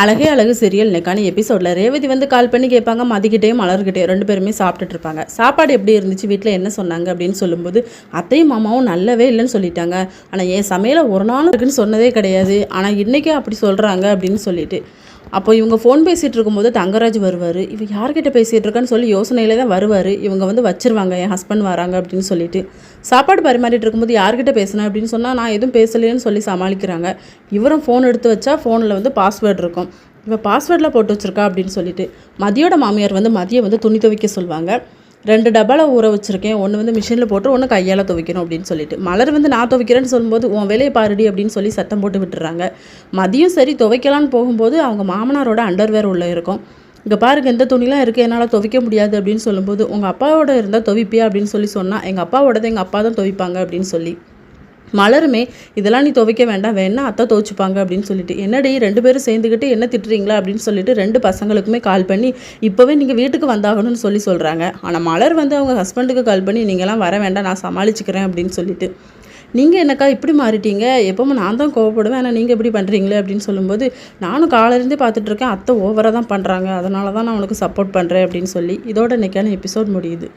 அழகே அழகு சீரியல் இன்னைக்கான எபிசோடில் ரேவதி வந்து கால் பண்ணி கேட்பாங்க. மதிக்கிட்டேயும் மலர்கிட்டேயும் 2 பேருமே சாப்பிட்டுட்டு இருப்பாங்க. சாப்பாடு எப்படி இருந்துச்சு, வீட்டில் என்ன சொன்னாங்க அப்படின்னு சொல்லும்போது அத்தையும் மாமாவும் நல்லவே இல்லைன்னு சொல்லிட்டாங்க. ஆனால் என் சமையலை ஒரு நாள் இருக்குன்னு சொன்னதே கிடையாது, ஆனால் இன்றைக்கே அப்படி சொல்கிறாங்க அப்படின்னு சொல்லிட்டு அப்போ இவங்க ஃபோன் பேசிகிட்டு இருக்கும்போது தங்கராஜ் வருவார். இவன் யார்கிட்ட பேசிகிட்டு இருக்கான்னு சொல்லி யோசனையில் தான் வருவார். இவங்க வந்து வச்சிருவாங்க, என் ஹஸ்பண்ட் வராங்க அப்படின்னு சொல்லிட்டு சாப்பாடு பரிமாறிட்டு இருக்கும்போது யார்கிட்ட பேசினேன் அப்படின்னு சொன்னால் நான் எதுவும் பேசலைன்னு சொல்லி சமாளிக்கிறாங்க. இவரும் ஃபோன் எடுத்து வச்சா ஃபோனில் வந்து பாஸ்வேர்டு இருக்கும். இவன் பாஸ்வேர்டில் போட்டு வச்சுருக்கா அப்படின்னு சொல்லிட்டு மதியோட மாமியார் வந்து மதியை வந்து துணி துவைக்க சொல்லுவாங்க. 2 டப்பாவில் ஊற வச்சுருக்கேன், ஒன்று வந்து மிஷினில் போட்டு ஒன்று கையால் துவைக்கணும் அப்படின்னு சொல்லிட்டு மலர் வந்து நான் துவைக்கிறேன்னு சொல்லும்போது உன் வேலையை பாருடி அப்படின்னு சொல்லி சத்தம் போட்டு விட்டுறாங்க. மதியம் சரி துவைக்கலான்னு போகும்போது அவங்க மாமனாரோட அண்டர்வேர் உள்ளே இருக்கும். இங்கே பாருங்க இந்த துணிலாம் இருக்குது, என்னால் துவைக்க முடியாது அப்படின்னு சொல்லும்போது உங்கள் அப்பாவோட இருந்தால் துவைப்பியா அப்படின்னு சொல்லி சொன்னால் எங்கள் அப்பாவோடது எங்கள் அப்பா தான் துவைப்பாங்க அப்படின்னு சொல்லி மலருமே இதெல்லாம் நீ துவைக்க வேண்டாம், வேணா அத்தை துவைச்சிப்பாங்க அப்படின்னு சொல்லிட்டு என்னடி 2 பேரும் சேர்ந்துக்கிட்டு என்ன திட்டுறீங்களா அப்படின்னு சொல்லிட்டு 2 பசங்களுக்குமே கால் பண்ணி இப்போவே நீங்கள் வீட்டுக்கு வந்தாகணும்னு சொல்கிறாங்க. ஆனால் மலர் வந்து அவங்க ஹஸ்பண்டுக்கு கால் பண்ணி நீங்களாம் வர வேண்டாம், நான் சமாளிச்சுக்கிறேன் அப்படின்னு சொல்லிட்டு நீங்கள் என்னக்கா இப்படி மாறிட்டீங்க, எப்பவும் நான் தான் கோவப்படுவேன், ஆனால் நீங்கள் எப்படி பண்ணுறீங்களே அப்படின்னு சொல்லும்போது நானும் காலையிலேருந்தே பார்த்துட்ருக்கேன், அத்தை ஓவராக தான் பண்ணுறாங்க, அதனால தான் நான் உனக்கு சப்போர்ட் பண்ணுறேன் அப்படின்னு சொல்லி இதோட இன்றைக்கான எபிசோட் முடியுது.